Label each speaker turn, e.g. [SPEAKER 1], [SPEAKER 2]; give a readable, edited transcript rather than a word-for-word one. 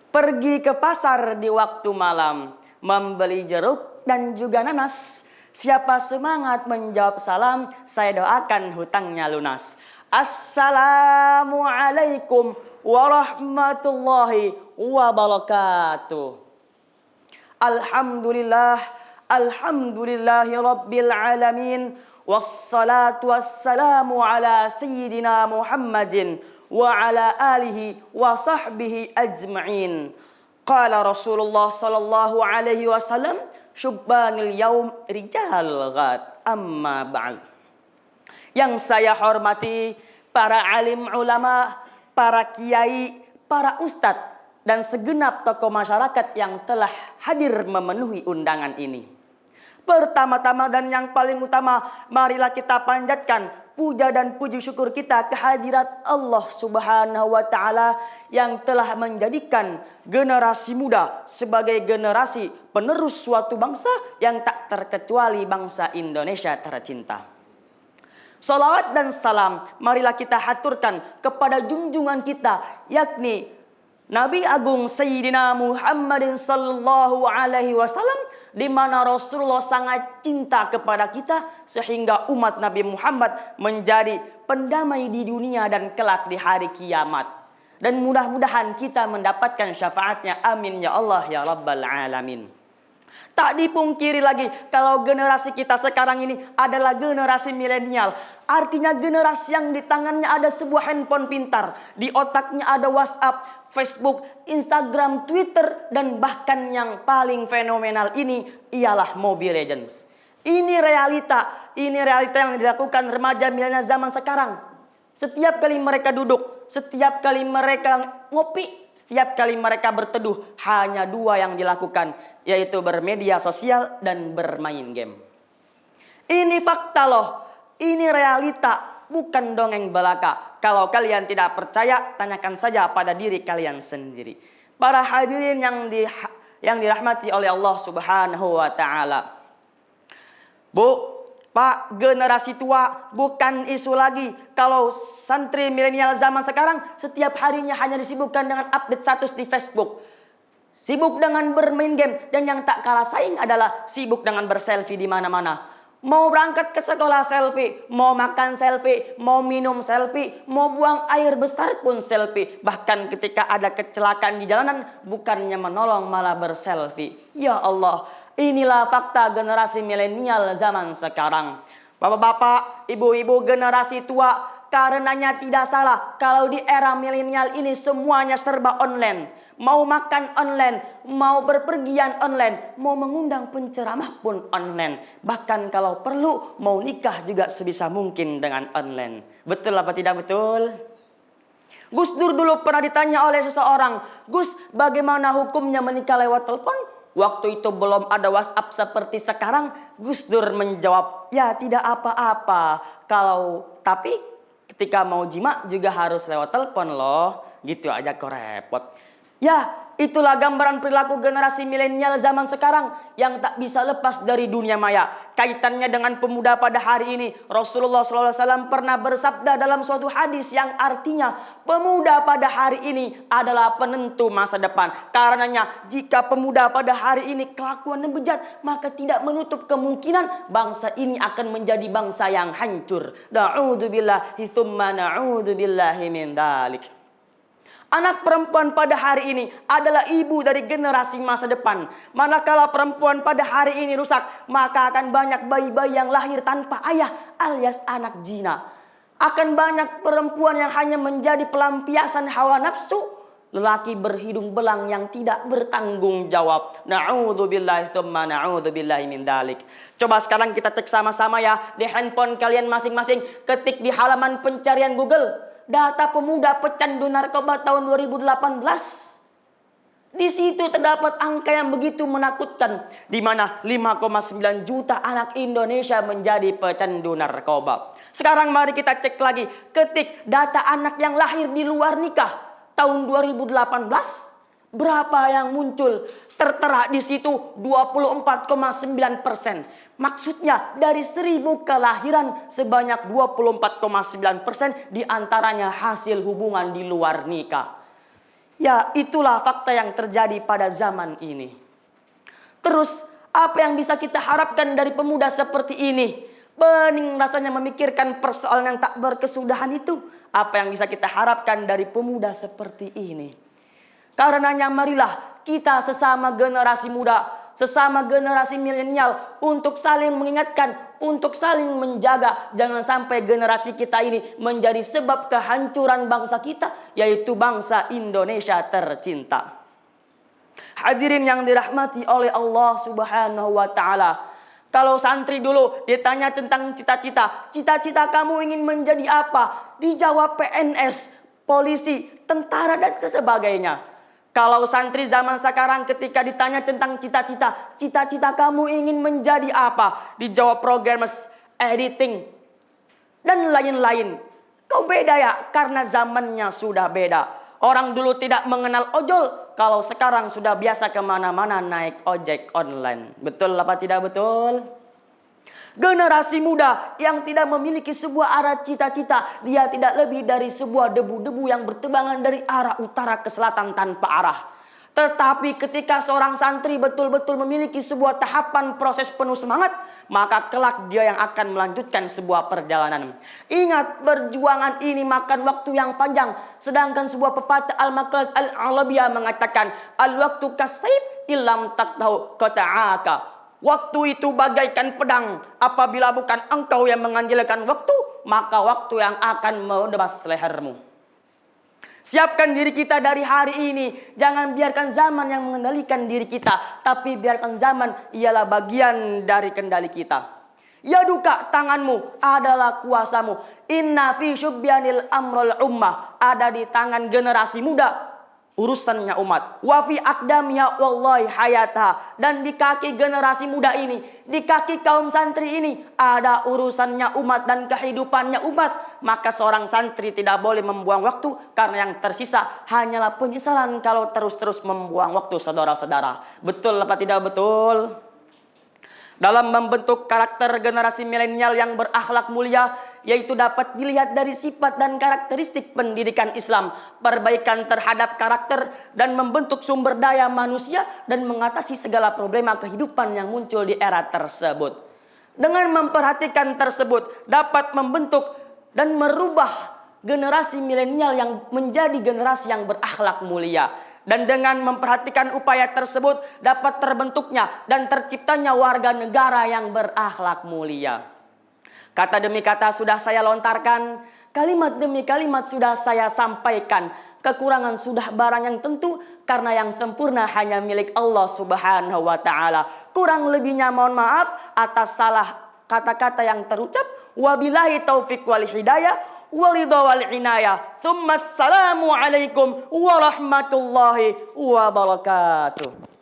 [SPEAKER 1] Pergi ke pasar di waktu malam, membeli jeruk dan juga nanas. Siapa semangat menjawab salam, saya doakan hutangnya lunas. Assalamualaikum warahmatullahi wabarakatuh. Alhamdulillah, alhamdulillahi rabbil alamin. Wassalatu wassalamu ala sayyidina Muhammadin wa ala alihi wa sahbihi ajma'in. Qala Rasulullah sallallahu alaihi wasallam, syubbanil yaum rijal ghad, amma ba'd. Yang saya hormati para alim ulama, para kiai, para ustadz, dan segenap tokoh masyarakat yang telah hadir memenuhi undangan ini. Pertama-tama dan yang paling utama, marilah kita panjatkan puja dan puji syukur kita kehadirat Allah Subhanahu wa Ta'ala yang telah menjadikan generasi muda sebagai generasi penerus suatu bangsa yang tak terkecuali bangsa Indonesia tercinta. Salawat dan salam marilah kita haturkan kepada junjungan kita, yakni Nabi Agung Sayyidina Muhammadin sallallahu alaihi wasallam, di mana Rasulullah sangat cinta kepada kita sehingga umat Nabi Muhammad menjadi pendamai di dunia dan kelak di hari kiamat. Dan mudah-mudahan kita mendapatkan syafaatnya, amin ya Allah ya Rabbal Alamin. Tak dipungkiri lagi kalau generasi kita sekarang ini adalah generasi milenial. Artinya generasi yang di tangannya ada sebuah handphone pintar, di otaknya ada WhatsApp, Facebook, Instagram, Twitter, dan bahkan yang paling fenomenal ini ialah Mobile Legends. Ini realita yang dilakukan remaja milenial zaman sekarang. Setiap kali mereka duduk, setiap kali mereka ngopi, setiap kali mereka berteduh, hanya dua yang dilakukan, yaitu bermedia sosial dan bermain game. Ini fakta loh, ini realita, bukan dongeng belaka. Kalau kalian tidak percaya, tanyakan saja pada diri kalian sendiri. Para hadirin yang dirahmati oleh Allah Subhanahu wa Ta'ala. Bu, Pak, generasi tua bukan isu lagi. Kalau santri milenial zaman sekarang setiap harinya hanya disibukkan dengan update status di Facebook, sibuk dengan bermain game, dan yang tak kalah saing adalah sibuk dengan berselfie di mana-mana. Mau berangkat ke sekolah selfie, mau makan selfie, mau minum selfie, mau buang air besar pun selfie. Bahkan ketika ada kecelakaan di jalanan, bukannya menolong malah berselfie. Ya Allah, inilah fakta generasi milenial zaman sekarang. Bapak-bapak, ibu-ibu generasi tua, karenanya tidak salah kalau di era milenial ini semuanya serba online. Mau makan online, mau berpergian online, mau mengundang penceramah pun online. Bahkan kalau perlu mau nikah juga sebisa mungkin dengan online. Betul apa tidak betul? Gus Dur dulu pernah ditanya oleh seseorang, "Gus, bagaimana hukumnya menikah lewat telepon?" Waktu itu belum ada WhatsApp seperti sekarang. Gus Dur menjawab, "Ya tidak apa-apa. Tapi ketika mau jima juga harus lewat telepon loh." Gitu aja kok repot. Ya, itulah gambaran perilaku generasi milenial zaman sekarang yang tak bisa lepas dari dunia maya. Kaitannya dengan pemuda pada hari ini, Rasulullah SAW pernah bersabda dalam suatu hadis yang artinya pemuda pada hari ini adalah penentu masa depan. Karenanya jika pemuda pada hari ini kelakuannya bejat, maka tidak menutup kemungkinan bangsa ini akan menjadi bangsa yang hancur. Na'udzubillahi tsumma na'udzubillahi min dzalik. Anak perempuan pada hari ini adalah ibu dari generasi masa depan. Manakala perempuan pada hari ini rusak, maka akan banyak bayi-bayi yang lahir tanpa ayah alias anak zina. Akan banyak perempuan yang hanya menjadi pelampiasan hawa nafsu. Lelaki berhidung belang yang tidak bertanggung jawab. Na'udzubillahi tsumma na'udzubillahi min dzalik. Coba sekarang kita cek sama-sama ya di handphone kalian masing-masing. Ketik di halaman pencarian Google data pemuda pecandu narkoba tahun 2018. Di situ terdapat angka yang begitu menakutkan, di mana 5,9 juta anak Indonesia menjadi pecandu narkoba. Sekarang mari kita cek lagi, ketik data anak yang lahir di luar nikah tahun 2018. Berapa yang muncul? Tertera di situ 24,9%. Maksudnya dari 1000 kelahiran sebanyak 24,9% diantaranya hasil hubungan di luar nikah. Ya, itulah fakta yang terjadi pada zaman ini. Terus, apa yang bisa kita harapkan dari pemuda seperti ini? Pening rasanya memikirkan persoalan yang tak berkesudahan itu. Apa yang bisa kita harapkan dari pemuda seperti ini? Karenanya marilah kita sesama generasi muda, sesama generasi milenial untuk saling mengingatkan, untuk saling menjaga. Jangan sampai generasi kita ini menjadi sebab kehancuran bangsa kita, yaitu bangsa Indonesia tercinta. Hadirin yang dirahmati oleh Allah Subhanahu wa Ta'ala. Kalau santri dulu ditanya tentang cita-cita, cita-cita kamu ingin menjadi apa? Dijawab PNS, polisi, tentara dan sebagainya. Kalau santri zaman sekarang ketika ditanya tentang cita-cita, cita-cita kamu ingin menjadi apa? Dijawab programmers, editing, dan lain-lain. Kau beda ya, karena zamannya sudah beda. Orang dulu tidak mengenal ojol, kalau sekarang sudah biasa kemana-mana naik ojek online. Betul apa tidak betul? Generasi muda yang tidak memiliki sebuah arah cita-cita, dia tidak lebih dari sebuah debu-debu yang bertebangan dari arah utara ke selatan tanpa arah. Tetapi ketika seorang santri betul-betul memiliki sebuah tahapan proses penuh semangat, maka kelak dia yang akan melanjutkan sebuah perjalanan. Ingat, perjuangan ini makan waktu yang panjang. Sedangkan sebuah pepatah Al-Maqalat Al-Alabiyah mengatakan, Al-waktu kasayf illam taqtahu qata'aka. Waktu itu bagaikan pedang. Apabila bukan engkau yang mengandalkan waktu, maka waktu yang akan menebas lehermu. Siapkan diri kita dari hari ini. Jangan biarkan zaman yang mengendalikan diri kita, tapi biarkan zaman ialah bagian dari kendali kita. Yaduka, tanganmu adalah kuasamu. Inna fi syubyanil amrul ummah. Ada di tangan generasi muda urusannya umat. Wa fi aqdamiya wallahi hayatah. Dan di kaki generasi muda ini, di kaki kaum santri ini, ada urusannya umat dan kehidupannya umat. Maka seorang santri tidak boleh membuang waktu, karena yang tersisa hanyalah penyesalan kalau terus-terus membuang waktu, saudara-saudara. Betul apa tidak betul? Dalam membentuk karakter generasi milenial yang berakhlak mulia, yaitu dapat dilihat dari sifat dan karakteristik pendidikan Islam, perbaikan terhadap karakter, dan membentuk sumber daya manusia, dan mengatasi segala problema kehidupan yang muncul di era tersebut. Dengan memperhatikan tersebut, dapat membentuk dan merubah generasi milenial yang menjadi generasi yang berakhlak mulia. Dan dengan memperhatikan upaya tersebut, dapat terbentuknya dan terciptanya warga negara yang berakhlak mulia. Kata demi kata sudah saya lontarkan, kalimat demi kalimat sudah saya sampaikan. Kekurangan sudah barang yang tentu, karena yang sempurna hanya milik Allah Subhanahu wa Ta'ala. Kurang lebihnya mohon maaf atas salah kata-kata yang terucap. Wabillahi taufiq wal hidayah waridha wal inayah. Tsumma assalamu alaikum warahmatullahi wabarakatuh.